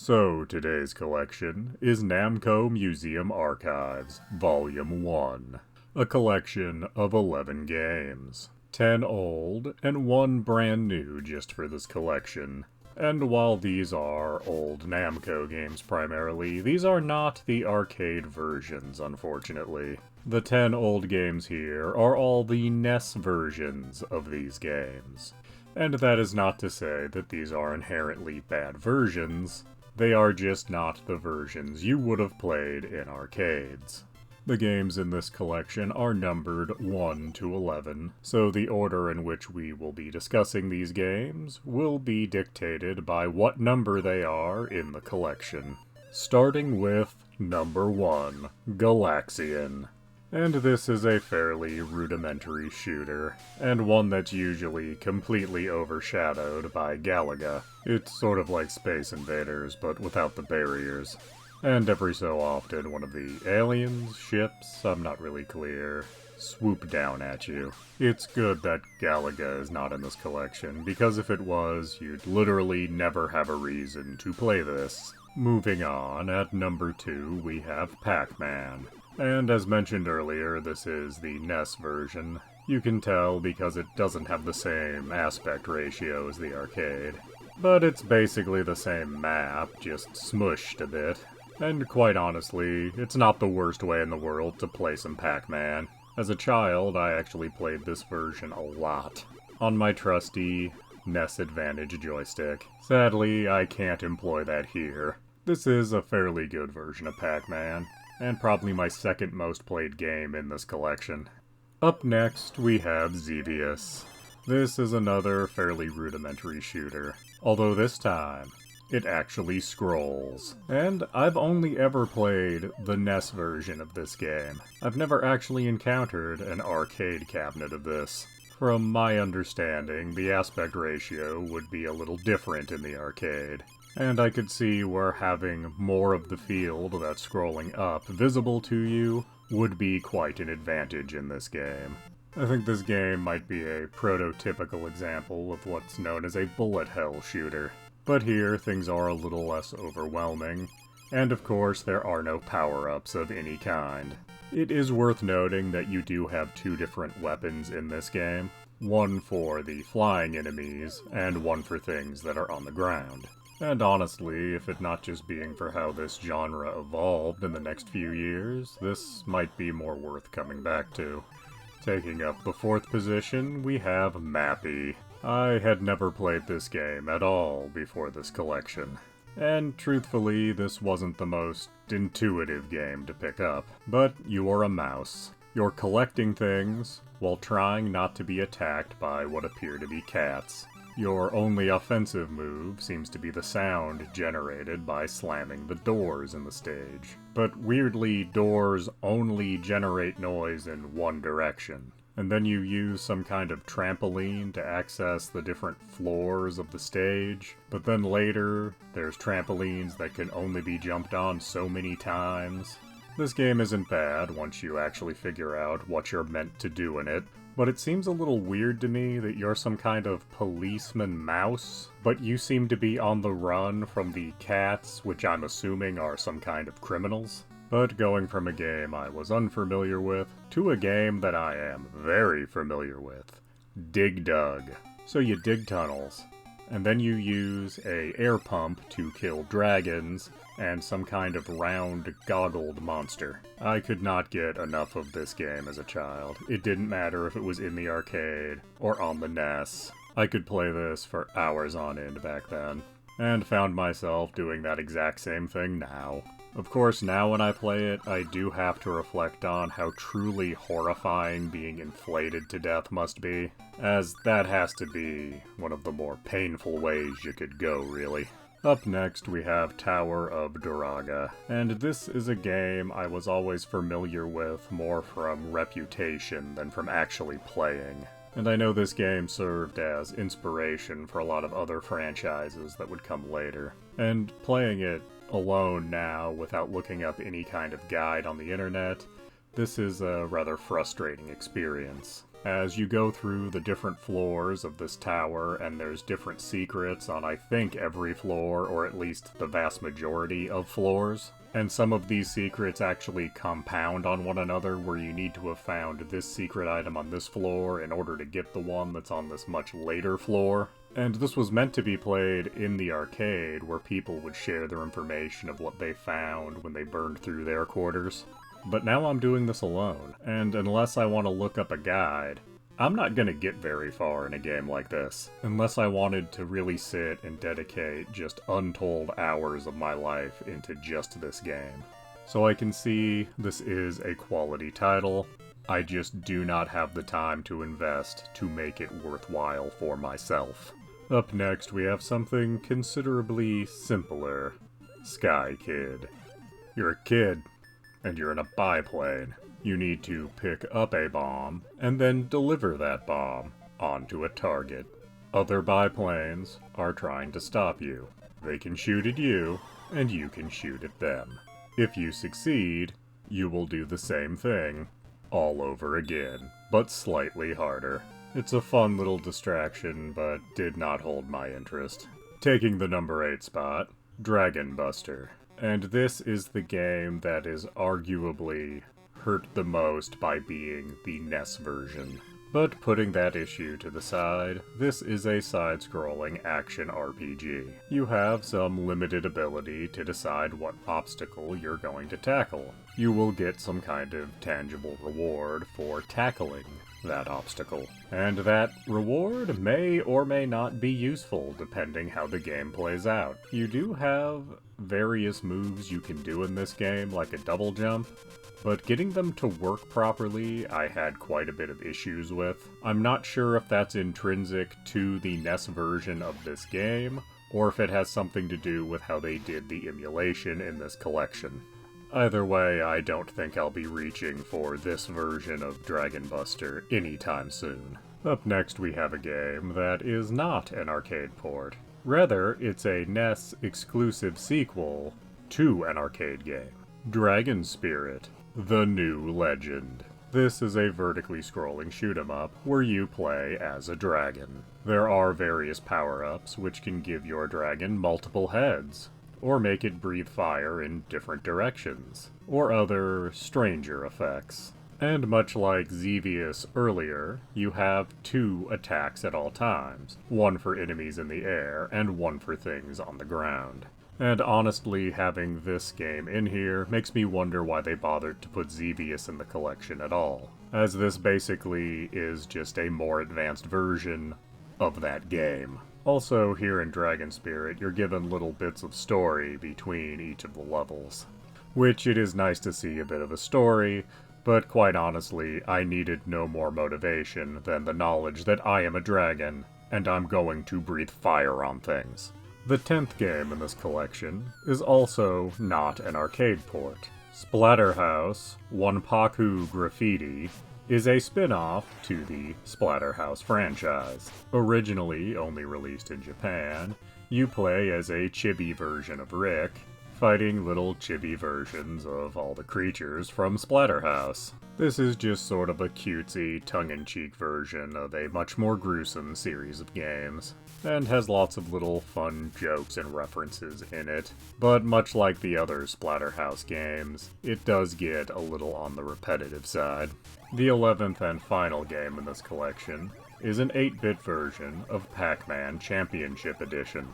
So, today's collection is NAMCO Museum Archives, Volume 1. A collection of 11 games. 10 old and 1 brand new just for this collection. And while these are old NAMCO games primarily, these are not the arcade versions, unfortunately. The 10 old games here are all the NES versions of these games. And that is not to say that these are inherently bad versions. They are just not the versions you would have played in arcades. The games in this collection are numbered 1 to 11, so the order in which we will be discussing these games will be dictated by what number they are in the collection. Starting with number 1, Galaxian. And this is a fairly rudimentary shooter, and one that's usually completely overshadowed by Galaga. It's sort of like Space Invaders, but without the barriers. And every so often, one of the aliens, ships, I'm not really clear, swoop down at you. It's good that Galaga is not in this collection, because if it was, you'd literally never have a reason to play this. Moving on, at number 2, we have Pac-Man. And as mentioned earlier, this is the NES version. You can tell because it doesn't have the same aspect ratio as the arcade. But it's basically the same map, just smushed a bit. And quite honestly, it's not the worst way in the world to play some Pac-Man. As a child, I actually played this version a lot, on my trusty NES Advantage joystick. Sadly, I can't employ that here. This is a fairly good version of Pac-Man, and probably my second most played game in this collection. Up next, we have Xevious. This is another fairly rudimentary shooter, although this time, it actually scrolls. And I've only ever played the NES version of this game. I've never actually encountered an arcade cabinet of this. From my understanding, the aspect ratio would be a little different in the arcade. And I could see where having more of the field that's scrolling up visible to you would be quite an advantage in this game. I think this game might be a prototypical example of what's known as a bullet hell shooter. But here, things are a little less overwhelming, and of course there are no power-ups of any kind. It is worth noting that you do have 2 different weapons in this game, one for the flying enemies, and one for things that are on the ground. And honestly, if it not just being for how this genre evolved in the next few years, this might be more worth coming back to. Taking up the 4th position, we have Mappy. I had never played this game at all before this collection. And truthfully, this wasn't the most intuitive game to pick up. But you are a mouse. You're collecting things while trying not to be attacked by what appear to be cats. Your only offensive move seems to be the sound generated by slamming the doors in the stage. But weirdly, doors only generate noise in one direction. And then you use some kind of trampoline to access the different floors of the stage. But then later, there's trampolines that can only be jumped on so many times. This game isn't bad once you actually figure out what you're meant to do in it. But it seems a little weird to me that you're some kind of policeman mouse, but you seem to be on the run from the cats, which I'm assuming are some kind of criminals. But going from a game I was unfamiliar with to a game that I am very familiar with, Dig Dug. So you dig tunnels, and then you use a air pump to kill dragons and some kind of round, goggled monster. I could not get enough of this game as a child. It didn't matter if it was in the arcade or on the NES. I could play this for hours on end back then, and found myself doing that exact same thing now. Of course, now when I play it, I do have to reflect on how truly horrifying being inflated to death must be, as that has to be one of the more painful ways you could go, really. Up next, we have Tower of Duraga, and this is a game I was always familiar with more from reputation than from actually playing. And I know this game served as inspiration for a lot of other franchises that would come later. And playing it alone now, without looking up any kind of guide on the internet, this is a rather frustrating experience. as you go through the different floors of this tower, and there's different secrets on I think every floor, or at least the vast majority of floors. And some of these secrets actually compound on one another, where you need to have found this secret item on this floor in order to get the one that's on this much later floor. And this was meant to be played in the arcade, where people would share their information of what they found when they burned through their quarters. But now I'm doing this alone, and unless I want to look up a guide, I'm not gonna get very far in a game like this, unless I wanted to really sit and dedicate just untold hours of my life into just this game. So I can see this is a quality title. I just do not have the time to invest to make it worthwhile for myself. Up next, we have something considerably simpler. Sky Kid. You're a kid, and you're in a biplane. You need to pick up a bomb, and then deliver that bomb onto a target. Other biplanes are trying to stop you. They can shoot at you, and you can shoot at them. If you succeed, you will do the same thing all over again, but slightly harder. It's a fun little distraction, but did not hold my interest. Taking the number 8 spot, Dragon Buster. And this is the game that is arguably hurt the most by being the NES version. But putting that issue to the side, this is a side-scrolling action RPG. You have some limited ability to decide what obstacle you're going to tackle. You will get some kind of tangible reward for tackling that obstacle. And that reward may or may not be useful depending how the game plays out. You do have various moves you can do in this game, like a double jump, but getting them to work properly, I had quite a bit of issues with. I'm not sure if that's intrinsic to the NES version of this game, or if it has something to do with how they did the emulation in this collection. Either way, I don't think I'll be reaching for this version of Dragon Buster anytime soon. Up next, we have a game that is not an arcade port. Rather, it's a NES exclusive sequel to an arcade game. Dragon Spirit: The New Legend. This is a vertically scrolling shoot-'em-up where you play as a dragon. There are various power-ups which can give your dragon multiple heads, or make it breathe fire in different directions, or other stranger effects. And much like Xevious earlier, you have 2 attacks at all times, one for enemies in the air and one for things on the ground. And honestly, having this game in here makes me wonder why they bothered to put Xevious in the collection at all, as this basically is just a more advanced version of that game. Also, here in Dragon Spirit, you're given little bits of story between each of the levels, which it is nice to see a bit of a story, but quite honestly, I needed no more motivation than the knowledge that I am a dragon, and I'm going to breathe fire on things. The 10th game in this collection is also not an arcade port. Splatterhouse Wanpaku Graffiti is a spin-off to the Splatterhouse franchise. Originally only released in Japan, you play as a chibi version of Rick, fighting little chibi versions of all the creatures from Splatterhouse. This is just sort of a cutesy, tongue-in-cheek version of a much more gruesome series of games, and has lots of little fun jokes and references in it. But much like the other Splatterhouse games, it does get a little on the repetitive side. The 11th and final game in this collection is an 8-bit version of Pac-Man Championship Edition.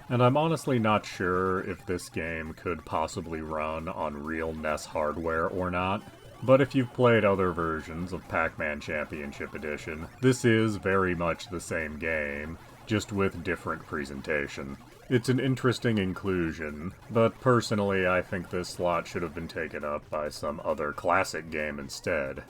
And I'm honestly not sure if this game could possibly run on real NES hardware or not. But if you've played other versions of Pac-Man Championship Edition, this is very much the same game, just with different presentation. It's an interesting inclusion, but personally I think this slot should have been taken up by some other classic game instead.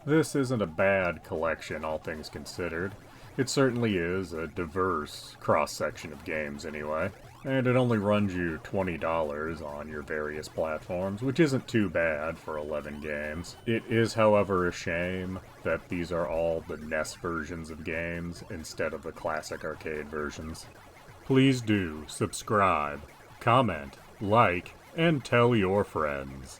This isn't a bad collection, all things considered. It certainly is a diverse cross-section of games anyway, and it only runs you $20 on your various platforms, which isn't too bad for 11 games. It is, however, a shame that these are all the NES versions of games instead of the classic arcade versions. Please do subscribe, comment, like, and tell your friends.